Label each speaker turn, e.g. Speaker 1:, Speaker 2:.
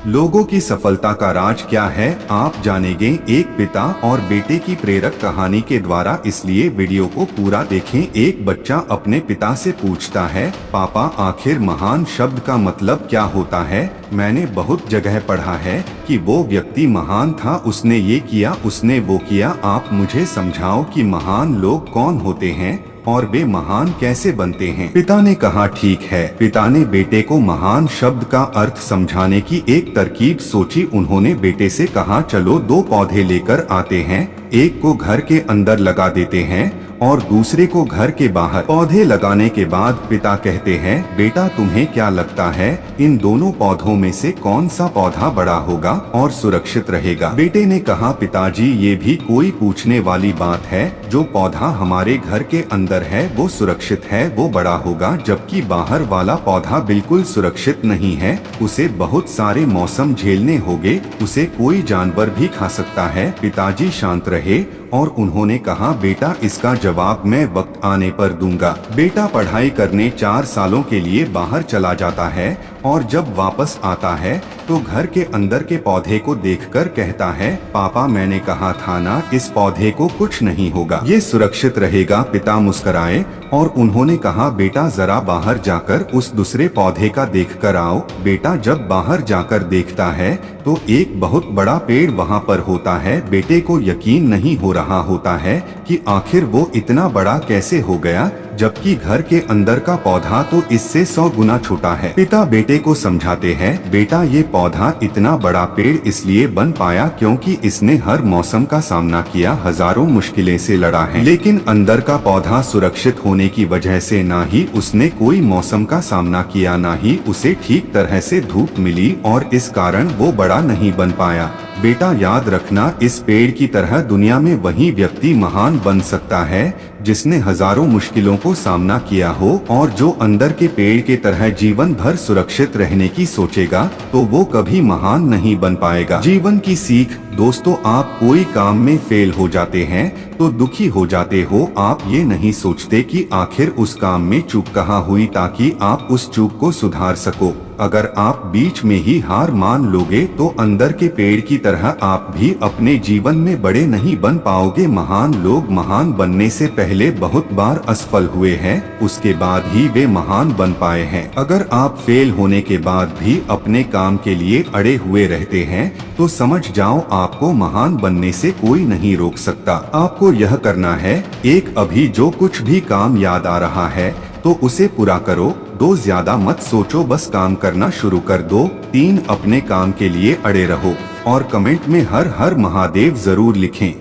Speaker 1: लोगों की सफलता का राज क्या है, आप जानेंगे एक पिता और बेटे की प्रेरक कहानी के द्वारा। इसलिए वीडियो को पूरा देखें। एक बच्चा अपने पिता से पूछता है, पापा आखिर महान शब्द का मतलब क्या होता है? मैंने बहुत जगह पढ़ा है कि वो व्यक्ति महान था, उसने ये किया, उसने वो किया। आप मुझे समझाओ कि महान लोग कौन होते हैं और वे महान कैसे बनते हैं। पिता ने कहा, ठीक है। पिता ने बेटे को महान शब्द का अर्थ समझाने की एक तरकीब सोची। उन्होंने बेटे से कहा, चलो 2 पौधे लेकर आते हैं, एक को घर के अंदर लगा देते हैं और दूसरे को घर के बाहर। पौधे लगाने के बाद पिता कहते हैं, बेटा तुम्हें क्या लगता है इन दोनों पौधों में से कौन सा पौधा बड़ा होगा और सुरक्षित रहेगा? बेटे ने कहा, पिताजी ये भी कोई पूछने वाली बात है, जो पौधा हमारे घर के अंदर है वो सुरक्षित है, वो बड़ा होगा, जबकि बाहर वाला पौधा बिल्कुल सुरक्षित नहीं है, उसे बहुत सारे मौसम झेलने होंगे, उसे कोई जानवर भी खा सकता है। पिताजी शांत रहे और उन्होंने कहा, बेटा इसका जवाब मैं वक्त आने पर दूंगा। बेटा पढ़ाई करने 4 सालों के लिए बाहर चला जाता है और जब वापस आता है तो घर के अंदर के पौधे को देखकर कहता है, पापा मैंने कहा था ना, इस पौधे को कुछ नहीं होगा, ये सुरक्षित रहेगा। पिता मुस्कुराए और उन्होंने कहा, बेटा जरा बाहर जाकर उस दूसरे पौधे का देख कर आओ। बेटा जब बाहर जाकर देखता है तो एक बहुत बड़ा पेड़ वहाँ पर होता है। बेटे को यकीन नहीं हो रहा होता है कि आखिर वो इतना बड़ा कैसे हो गया, जबकि घर के अंदर का पौधा तो इससे 100 गुना छोटा है। पिता बेटे को समझाते हैं, बेटा ये पौधा इतना बड़ा पेड़ इसलिए बन पाया क्योंकि इसने हर मौसम का सामना किया, हजारों मुश्किलें से लड़ा है, लेकिन अंदर का पौधा सुरक्षित होने की वजह से ना ही उसने कोई मौसम का सामना किया, ना ही उसे ठीक तरह से धूप मिली और इस कारण वो बड़ा नहीं बन पाया। बेटा याद रखना, इस पेड़ की तरह दुनिया में वही व्यक्ति महान बन सकता है जिसने हजारों मुश्किलों को सामना किया हो, और जो अंदर के पेड़ के तरह जीवन भर सुरक्षित रहने की सोचेगा तो वो कभी महान नहीं बन पाएगा। जीवन की सीख दोस्तों, आप कोई काम में फेल हो जाते हैं तो दुखी हो जाते हो, आप ये नहीं सोचते कि आखिर उस काम में चूक कहाँ हुई ताकि आप उस चूक को सुधार सको। अगर आप बीच में ही हार मान लोगे तो अंदर के पेड़ की तरह आप भी अपने जीवन में बड़े नहीं बन पाओगे। महान लोग महान बनने से पहले बहुत बार असफल हुए हैं, उसके बाद ही वे महान बन पाए हैं। अगर आप फेल होने के बाद भी अपने काम के लिए अड़े हुए रहते हैं तो समझ जाओ आपको महान बनने से कोई नहीं रोक सकता। आपको यह करना है, एक अभी जो कुछ भी काम याद आ रहा है तो उसे पूरा करो। 2 ज्यादा मत सोचो, बस काम करना शुरू कर दो। 3 अपने काम के लिए अड़े रहो और कमेंट में हर हर महादेव जरूर लिखें।